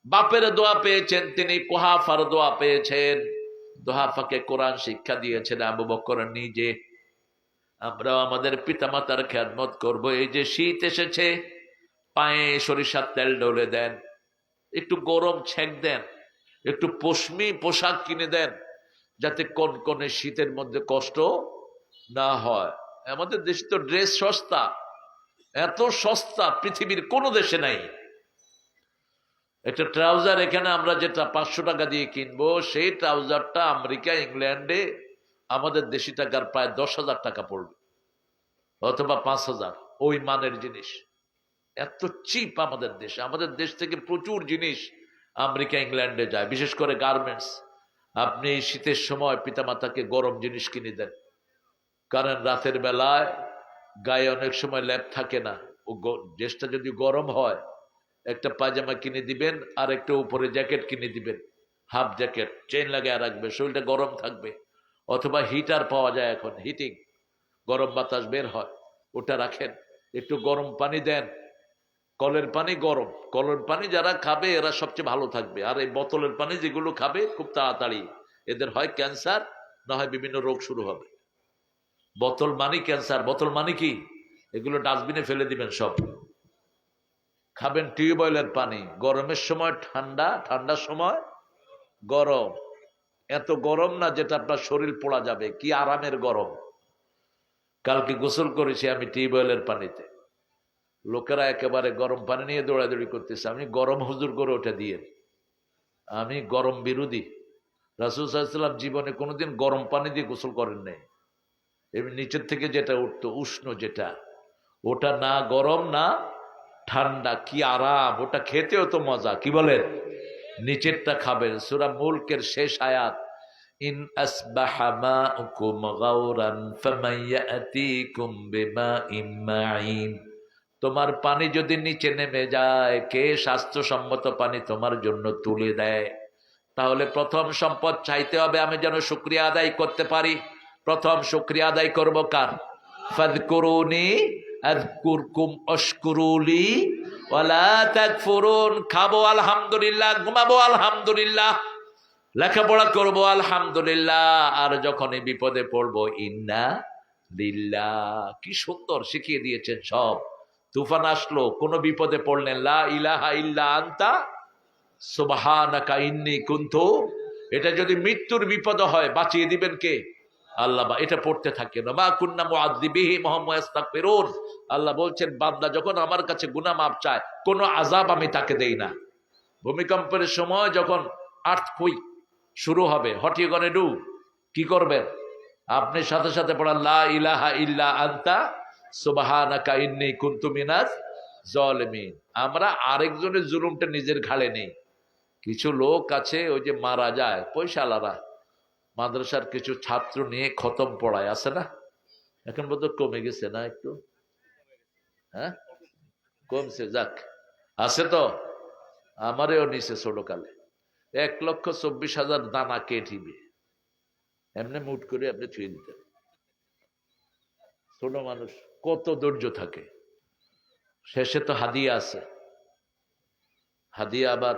বাপের দোয়া পেয়েছেন তিনি, কুহাফার দোয়া পেয়েছেন। দোহাফাকে কোরআন শিক্ষা দিয়েছেন আবু বকর নিজে। আমরাও আমাদের পিতামাতার খেদমত করব। এই যে শীত এসেছে, পায়ে সরিষার তেল ডলে দেন, একটু গরম ছেঁক দেন, একটু পশমি পোশাক কিনে দেন, যাতে কনকনে শীতের মধ্যে কষ্ট না হয়। আমাদের দেশে তো ড্রেস সস্তা, এত সস্তা পৃথিবীর কোনো দেশে নাই। একটা ট্রাউজার এখানে আমরা যেটা 500 টাকা দিয়ে কিনবো, সেই ট্রাউজারটা আমেরিকা ইংল্যান্ডে আমাদের দেশি টাকার প্রায় 10,000 টাকা পড়বে, অথবা 5,000। ওই মানের জিনিস, এত চিপ আমাদের দেশে। আমাদের দেশ থেকে প্রচুর জিনিস আমেরিকা ইংল্যান্ডে যায়, বিশেষ করে গার্মেন্টস। আপনি এই শীতের সময় পিতামাতাকে গরম জিনিস কিনে দেন, কারণ রাতের বেলায় গায়ে অনেক সময় ল্যাপ থাকে না। ও দেশটা যদি গরম হয়, একটা পায়জামা কিনে দিবেন আর একটা উপরে জ্যাকেট কিনে দিবেন, হাফ জ্যাকেট, চেইন লাগায় রাখবে, শরীরটা গরম থাকবে। অথবা হিটার পাওয়া যায় এখন, হিটিং, গরম বাতাস বের হয়, ওটা রাখেন। একটু গরম পানি দেন, কলের পানি গরম, কলের পানি যারা খাবে এরা সবচেয়ে ভালো থাকবে। আর এই বোতলের পানি যেগুলো খাবে খুব তাড়াতাড়ি এদের হয় ক্যান্সার, না হয় বিভিন্ন রোগ শুরু হবে। বোতল মানি ক্যান্সার, বোতল মানি কি, এগুলো ডাস্টবিনে ফেলে দিবেন সব। খাবেন টিউবওয়েলের পানি, গরমের সময় ঠান্ডা, ঠান্ডার সময় গরম। এত গরম না যেটা আপনার শরীর পোড়া যাবে, কি আরামের গরম। কালকে গোসল করেছি আমি টিউবওয়েলের পানিতে, লোকেরা একেবারে গরম পানি নিয়ে দৌড়াদৌড়ি করতেছে। আমি গরম হুজুর করে ওটা দিয়ে, আমি গরম বিরোধী। রাসূল সাল্লাল্লাহু আলাইহি ওয়াসাল্লাম জীবনে কোনোদিন গরম পানি দিয়ে গোসল করেন নাই। এমনি নিচের থেকে যেটা উঠতো উষ্ণ যেটা, ওটা না গরম না ঠান্ডা, কি আরাম। ওটা খেতেও তো মজা, কি বলেন? নিচেরটা খাবেন। সূরা মুলকের শেষ আয়াত, ইন আসবাহা মাউকুম গাওরান ফামাইয়াতিকুম বিমাইম মাঈন। তোমার পানি যদি নিচে নেমে যায়, কে স্বাস্থ্যসম্মত পানি তোমার জন্য তুলে দেয়? তাহলে প্রথম সম্পদ চাইতে হবে আমি যেন শুকরিয়া আদায় করতে পারি। প্রথম শুকরিয়া আদায় করবো কার? ফাযকুরুনি আযকুরকুম ওয়াশকুরুলি ওয়ালা তাকফুরুন। খাবো আলহামদুলিল্লাহ, ঘুমাবো আলহামদুলিল্লাহ, লেখাপড়া করবো আলহামদুলিল্লাহ, আর যখনই বিপদে পড়বো ইন্না লিল্লাহ। কি সুন্দর শিখিয়ে দিয়েছেন সব। তুফান আসলো, কোনো বিপদে পড়লেন লা ইলাহা ইল্লা আনতা সুবহানাকা ইন্নী কুনতু। এটা যদি মৃত্যুর বিপদ হয়, বাঁচিয়ে দিবেন কে? আল্লাহ। এটা পড়তে থাকে না, মা কুন্না মুআযযিবিহিম ওয়া হুম ইস্তাগফিরুন। আল্লাহ বলছেন, বান্দা যখন আমার কাছে গুনাহ মাপ চায়, কোনো আযাব আমি তাকে দেই না। ভূমিকম্পের সময় যখন আর্থকুইক শুরু হবে, হোয়াট ইউ গনা ডু, কি করবেন আপনি? সাথে সাথে পড়ান লা ইলাহা ইল্লা আনতা সুবহানাকা ইন্নী কুনতু মিনাজ জালিমিন। আমরা আরেকজনের জুলুমটা নিজের ঘাড়ে নেই। কিছু লোক আছে, ওই যে মারা যায় পয়সাওয়ালারা, মাদ্রাসার কিছু ছাত্র নিয়ে খতম পড়ায়, আছে না? এখন বোধহয় কমে গেছে না একটু? হ্যাঁ, কমছে, যাক। আছে তো, আমারও নিচে ছোটকালে 1,24,000 দানা কে ঠিবে, এমনি মুট করে আপনি ছুঁয়ে দিতেন। ছোট মানুষ কত ধৈর্য থাকে। শেষে তো হাদিয়া আছে। হাদিয়া আবার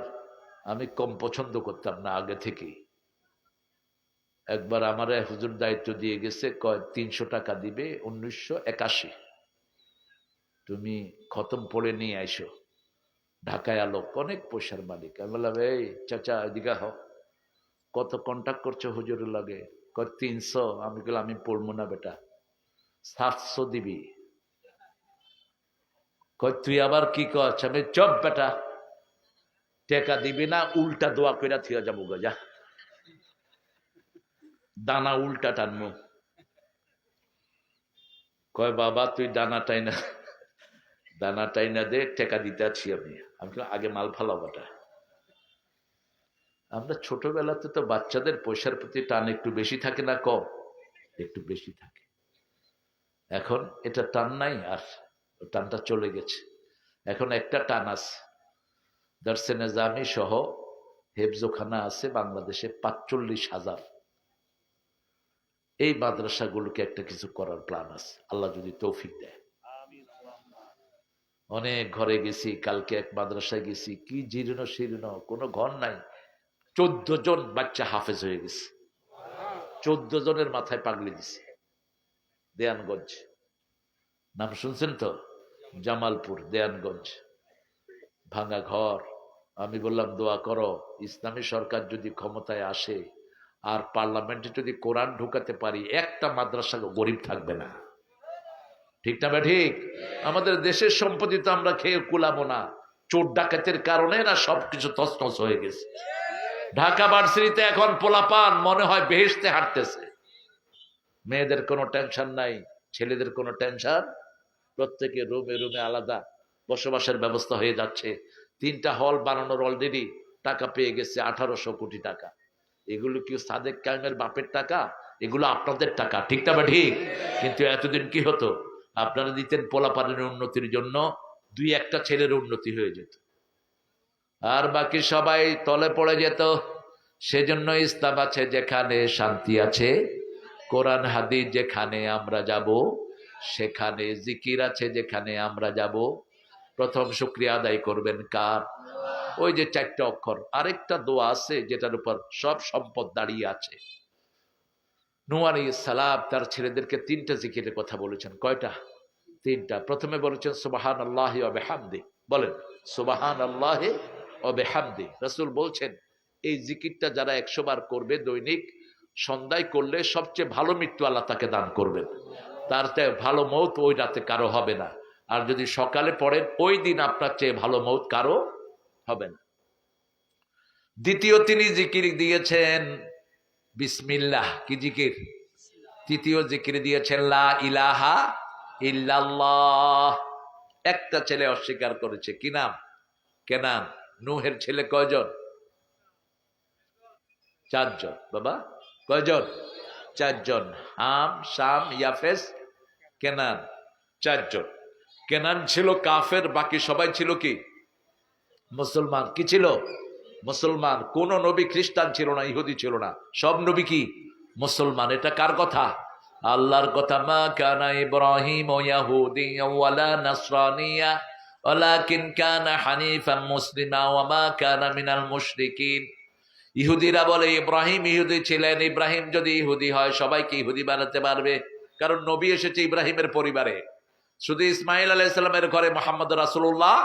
আমি কম পছন্দ করতাম না আগে থেকেই। একবার আমার হুজুর দায়িত্ব দিয়ে গেছে, কয় 300 টাকা দিবে, 1981, তুমি খতম পড়ে নিয়ে আইসো। ঢাকায় আলো, অনেক পয়সার মালিক। আমি বললাম, এই চাচা এদিকে হও, কত কন্ট্যাক্ট করছো হুজুরের লাগে? কয় 300। আমি বললাম, আমি পড়বো না বেটা, 700 দিবি। কয় তুই আবার কি করছ? আমি, চপ বেটা, টেকা দিবি না, উল্টা দোয়া কইরা থিয়া যাবো গা, দানা উল্টা টানবো। কয় বাবা তুই দানা টাইনা দে, টেকা দিতে আছি আমি। আমি আগে মাল ফালাও বেটা। আমরা ছোটবেলাতে তো বাচ্চাদের পয়সার প্রতি টান একটু বেশি থাকে না কম? একটু বেশি থাকে। এখন এটা টান নাই, আর টানটা চলে গেছে। এখন একটা টান আছে, দারসে নিজামী সহ হেফজোখানা আছে বাংলাদেশে 45,000। এই মাদ্রাসাগুলোকে একটা কিছু করার প্ল্যান আছে, আল্লাহ যদি তৌফিক দেয়। অনেক ঘরে গেছি, কালকে এক মাদ্রাসায় গেছি, কি জীর্ণ শীর্ণ, কোনো ঘর নাই। 14 জন বাচ্চা হাফেজ হয়ে গেছে, 14 জনের মাথায় পাগড়ি দিছে। দেয়ানগঞ্জ, নাম শুনছেন তো? জামালপুর, দেয়ানগঞ্জ, ভাঙা ঘর। আমি বললাম, দোয়া করো, ইসলামী সরকার যদি ক্ষমতায় আসে আর পার্লামেন্টে যদি কোরআন ঢুকাতে পারি, একটা মাদ্রাসা গরিব থাকবে না। ঠিক না বা ঠিক? আমাদের দেশের সম্পত্তি তো আমরা খেয়ে কুলাবো না, চোর ডাকাতের কারণে না সবকিছু তছনছ হয়ে গেছে। ঢাকা ভার্সিটিতে এখন পোলাপান মনে হয় বেহেশতে হাঁটতেছে। মেয়েদের কোনো টেনশন নাই, ছেলেদের কোনো টেনশন, প্রত্যেকে রুমে রুমে আলাদা বসবাসের ব্যবস্থা হয়ে যাচ্ছে। 3টা হল বানানোর অলরেডি টাকা পেয়ে গেছে 1800 কোটি টাকা। এগুলো কি সাদেক কায়েমের বাপের টাকা? এগুলো আপনাদের টাকা, ঠিক না বা ঠিক? কিন্তু এতদিন কি হতো, আপনারা দিতেন পোলাপানের উন্নতির জন্য, 2-1টা ছেলের উন্নতি হয়ে যেত, আর বাকি সবাই তলে পড়ে যেত। সেজন্য ইসলাম আছে যেখানে, শান্তি আছে কোরআন হাদিস যেখানে আমরা যাব সেখানে, জিকির আছে যেখানে আমরা যাব। প্রথম শুকরিয়া আদায় করবেন কার? ওই যে 4টা অক্ষর। আরেকটা দোয়া আছে যেটার উপর সব সম্পদ দাঁড়িয়ে আছে। নূহ আলাইহিস সালাম তার ছেলেদেরকে 3টা জিকিরের কথা বলেছেন। কয়টা? 3টা। প্রথমে বলেছেন সুবহানাল্লাহি ওয়া বিহামদি, বলেন সুবহানাল্লাহি ওয়া বিহামদি। রাসূল বলছেন এই জিকিরটা যারা 100 বার করবে দৈনিক, সন্ধ্যায় করলে সবচেয়ে ভালো মৃত্যু আল্লাহ তাকে দান করবেন। তার চেয়ে ভালো মৌত ওই রাতে কারো হবে না। আর যদি সকালে পড়েন ওই দিন আপনার চেয়ে ভালো মৌত কারো হবে না। দ্বিতীয় তিনি জিকির দিয়েছেন বিসমিল্লাহ। কি জিকির? তৃতীয় জিকির দিয়েছেন লা ইলাহা ইল্লাল্লাহ। একটা ছেলে অস্বীকার করেছে, কি নাম? কেনান। নূহের ছেলে কয়জন? 4 জন। বাবা কয়জন? 4 জন। হাম, শাম, ইয়াফেস, কেনান, 4 জন। কেনান ছিল কাফের, বাকি সবাই ছিল কি? মুসলমান। কি ছিল? মুসলমান। কোন নবী খ্রিস্টান ছিল না, ইহুদি ছিল না, সব নবী কি? মুসলমান। এটা কার কথা? আল্লাহর কথা। মা কানা ইব্রাহিম ইয়াহুদিয়্যান ওয়ালা নাসরানিয়্যা ওয়ালাকিন কানা হানিফান মুসলিমা ওয়া মা কানা মিনাল মুশরিকিন। ইহুদিরা বলে ইব্রাহিম ইহুদি ছিলেন। ইব্রাহিম যদি ইহুদি হয় সবাইকে ইহুদি বানাতে পারবে, কারণ নবী এসেছে ইব্রাহিমের পরিবারে। শুধু ইসমাইল আলাইহিস সালামের ঘরে মুহাম্মদ রাসূলুল্লাহ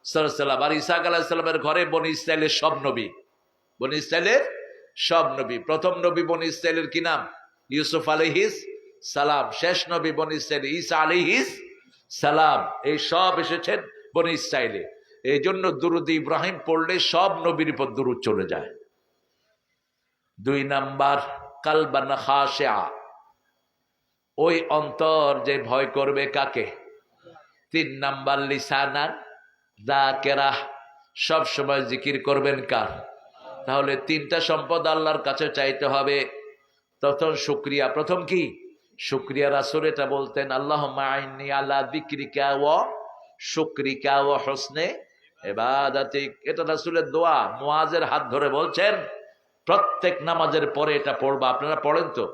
সাল্লাল্লাহু আলাইহি ওয়াসাল্লাম, আর ইসহাক আলাইহিস সালামের ঘরে বনি ইসরাইলের সব নবী। বনি ইসরাইলের সব নবী। প্রথম নবী বনি ইসরাইলের কি নাম? ইউসুফ আলাইহিস সালাম। শেষ নবী বনি ইসরাইল ঈসা আলাইহিস সালাম। এই সব এসেছেন বনি ইসরাইলে। এই জন্য দুরূদ ইব্রাহিম পড়লে সব নবীর উপর দুরূদ চলে যায়। 2 নাম্বার কালবান খাশিআ, ওই অন্তর যে ভয় করবে কাকে? 3 নাম্বার লিসানান যাকিরা, সব সময় জিকির করবেন কার? তাহলে 3টা সম্পদ আল্লাহর কাছে চাইতে হবে। তখন শুকরিয়া। প্রথম কি? শুকরিয়া। রাসূল এটা বলতেন আল্লাহুম্মা আইন্নি আলা যিকরিকা ওয়া শুকরিকা ওয়া হুসনে ইবাদাতিক। এটা রাসূলের দোয়া। মুআজের হাত ধরে বলছেন প্রত্যেক নামাজের পরে এটা পড়বা। আপনারা পড়েন তো?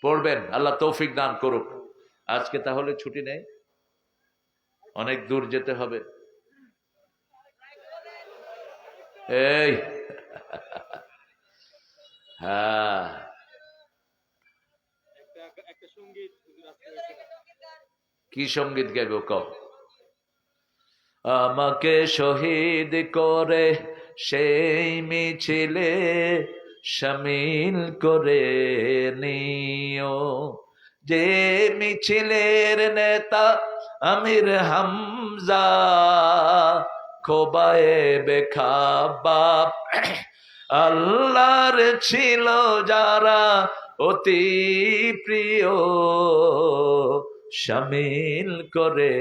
পড়বেন। আল্লাহ তৌফিক দান করুক। আজকে তাহলে ছুটি নেই, অনেক দূর যেতে হবে। এই হ্যাঁ, কি সঙ্গীত গাইব কও? আমাকে শহীদ করে সেই মিছিলে শামিল করে নিও, যে মিছিলের নেতা আমির হামজা, খোবায়ে বেখাবাব আল্লাহর ছিল যারা অতি প্রিয়, শামিল করে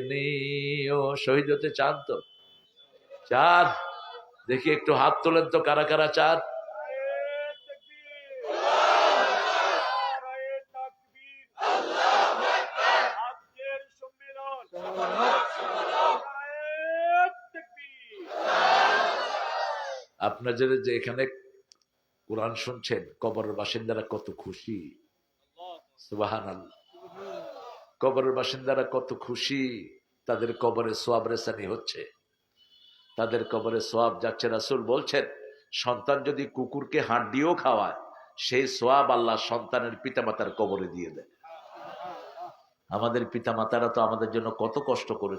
নিও। শহীদ হতে চান তো? চান? দেখি একটু হাত তোলেন তো, কারা কারা চান? আপনার যে এখানে কোরআন শুনছেন, কবরের বাসিন্দারা কত খুশি। সুবহানাল্লাহ। কবরের বাসিন্দারা কত খুশি। তাদের কবরে সোয়াব রেসানি হচ্ছে, তাদের কবরে সোয়াব যাচ্ছে। রাসূল বলছেন সন্তান যদি কুকুরকে হাড্ডিও খাওয়ায়, সেই সোয়াব আল্লাহ সন্তানের পিতামাতার কবরে দিয়ে দেয়। আমাদের পিতামাতারা তো আমাদের জন্য কত কষ্ট করেছে।